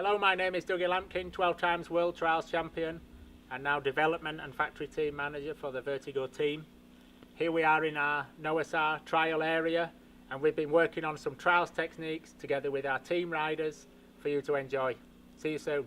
Hello, my name is Dougie Lampkin, 12 times World Trials Champion and now Development and Factory Team Manager for the Vertigo team. Here we are in our Noasar trial area and we've been working on some trials techniques together with our team riders for you to enjoy. See you soon.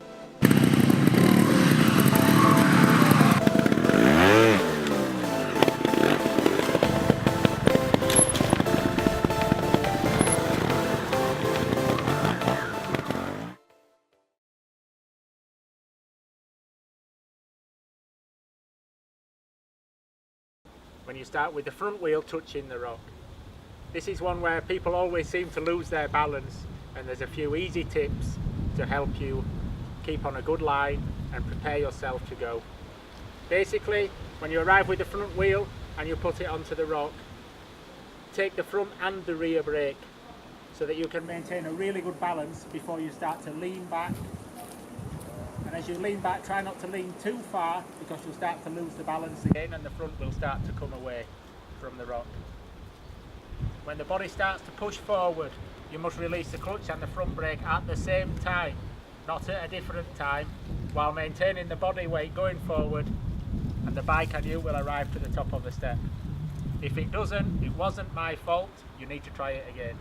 When you start with the front wheel touching the rock. This is one where people always seem to lose their balance, and there's a few easy tips to help you keep on a good line and prepare yourself to go. Basically, when you arrive with the front wheel and you put it onto the rock, take the front and the rear brake so that you can maintain a really good balance before you start to lean back. And as you lean back, try not to lean too far because you'll start to lose the balance again and the front will start to come away from the rock. When the body starts to push forward, you must release the clutch and the front brake at the same time, not at a different time, while maintaining the body weight going forward, and the bike and you will arrive to the top of the step. If it doesn't, it wasn't my fault, you need to try it again.